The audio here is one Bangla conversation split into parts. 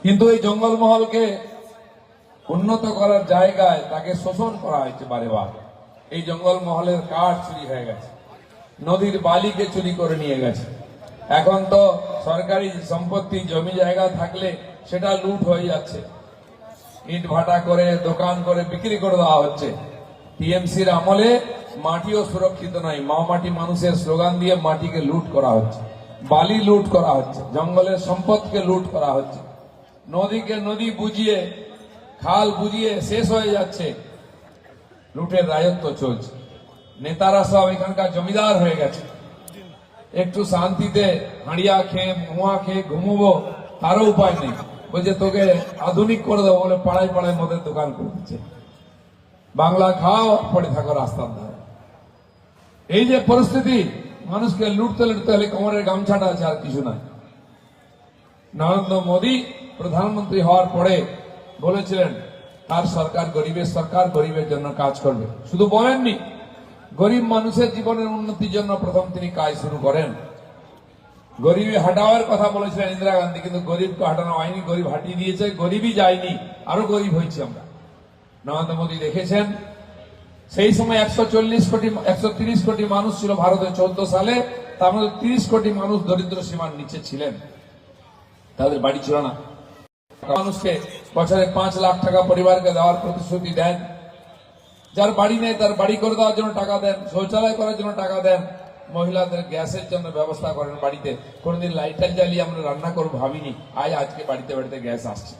কিন্তু এই জঙ্গলমহলকে উন্নত করার জায়গায় তাকে শোষণ করা হয়েছে বারে বার। এই জঙ্গলমহলের কাঠ চুরি হয়ে গেছে, নদীর বালিকে চুরি করে নিয়ে গেছে। এখন তো সরকারি সম্পত্তি জমি জায়গা থাকলে সেটা লুট হয়ে যাচ্ছে, ইট ভাটা করে দোকান করে বিক্রি করে দেওয়া হচ্ছে। টিএমসির আমলে মাটিও সুরক্ষিত নয়, মা মাটি মানুষের স্লোগান দিয়ে মাটিকে লুট করা হচ্ছে, বালি লুট করা হচ্ছে, জঙ্গলের সম্পদকে লুট করা হচ্ছে, নদীকে নদী বুঝিয়ে খাল বুঝিয়ে শেষ হয়ে যাচ্ছে, লুটের রাজত্ব চলছে। নেতারা সব এখানকার জমিদার হয়ে গেছে। একটু শান্তিতে হাঁড়িয়া খেয়ে মুয়া খেয়ে ঘুমবো তারও উপায় নেই, বলছে তোকে আধুনিক করে দেবো বলে পাড়ায় পাড়ায় মদের দোকান করে দিচ্ছে। বাংলা খাও পড়ে থাকো রাস্তার ধারে। এই যে পরিস্থিতি, মানুষকে লুটতে লুটতে হলে কোমরের গামছাটা আছে, আর কিছু নাই। নরেন্দ্র মোদী প্রধানমন্ত্রী হওয়ার পরে বলেছিলেন তার সরকার গরিবের সরকার, গরিবের জন্য কাজ করবে। শুধু বলেননি, গরিব মানুষের জীবনের উন্নতির জন্য প্রথম তিনি কাজ শুরু করেন। গরিবী হাটাওয়ার কথা বলেছিলেন ইন্দিরা গান্ধী, কিন্তু গরিবকে হাঁটানো হয়নি, গরিব হাঁটিয়ে দিয়েছে, গরিবই যায়নি, আরো গরিব হয়েছি আমরা। নরেন্দ্র মোদী দেখেছেন সেই সময় 130 কোটি মানুষ ছিল ভারতে 14 সালে, তার মধ্যে 30 কোটি মানুষ দরিদ্র সীমার নিচে ছিলেন, তাদের বাড়ি ছিল না। মানুষকে বছরে 5 লাখ টাকা পরিবারকে দেওয়ার প্রতিশ্রুতি দেন। যার বাড়ি নেই তার বাড়ি করে দেওয়ার জন্য টাকা দেন, শৌচালয় করার জন্য টাকা দেন, মহিলাদের গ্যাসের জন্য ব্যবস্থা করেন। বাড়িতে কোনদিন লাইটার জ্বালিয়ে আমরা রান্না করবো ভাবিনি, আজকে বাড়িতে বাড়িতে গ্যাস আসছে।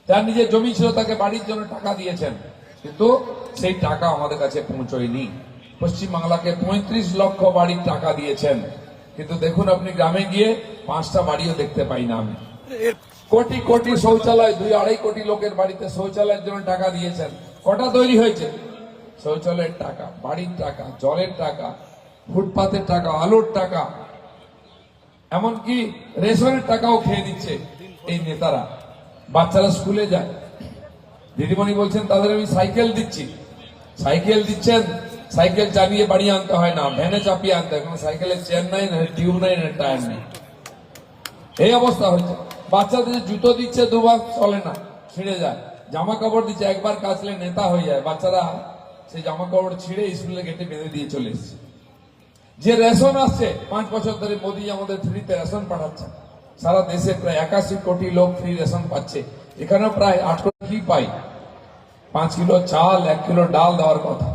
যার নিজের জমি ছিল তাকে বাড়ির জন্য টাকা দিয়েছেন, কিন্তু সেই টাকা আমাদের কাছে পৌঁছয়নি। পশ্চিমবাংলাকে 35 লক্ষ বাড়ির টাকা দিয়েছেন, কিন্তু দেখুন আপনি গ্রামে গিয়ে 5টা বাড়িও দেখতে পাই না আমি। কোটি কোটি শৌচালয়, 2-2.5 কোটি লোকের বাড়িতে শৌচালয়ের জন্য টাকা দিয়েছেন, কটা তৈরি হয়েছে? শৌচালয়ের টাকা, বাড়ির টাকা, জলের টাকা, ফুটপাতের টাকা, আলুর টাকা, এমনকি রেশনের টাকাও খেয়ে দিচ্ছে এই নেতারা। বাচ্চারা স্কুলে যায়, দিদিমণি বলছেন তাদের আমি সাইকেল দিচ্ছি, সাইকেল দিচ্ছেন, সাইকেল চালিয়ে বাড়ি আনতে হয় না, ভ্যানে চাপিয়ে আনতে হয়, সাইকেলের চেন নাই, না টিউব নাই, না টায়ার নেই। এই অবস্থা হচ্ছে। বাচ্চাদের জুতো দিচ্ছে, 2 বার চলে না, ছিঁড়ে যায়। জামা কাপড় দিচ্ছে, একবার কাচলে নেতা হয়ে যায়, বাচ্চারা সেই জামা কাপড় ছিঁড়ে স্কুলে গেটে বেঁধে দিয়ে চলে এসছে। যে রেশন আসছে 5 বছর ধরে মোদী আমাদের ফ্রিতে রেশন পাঠাচ্ছে, সারা দেশে প্রায় 81 কোটি লোক ফ্রি রেশন পাচ্ছে, এখানেও প্রায় 8 কোটি পাই। 5 কিলো চাল 1 কিলো ডাল দেওয়ার কথা।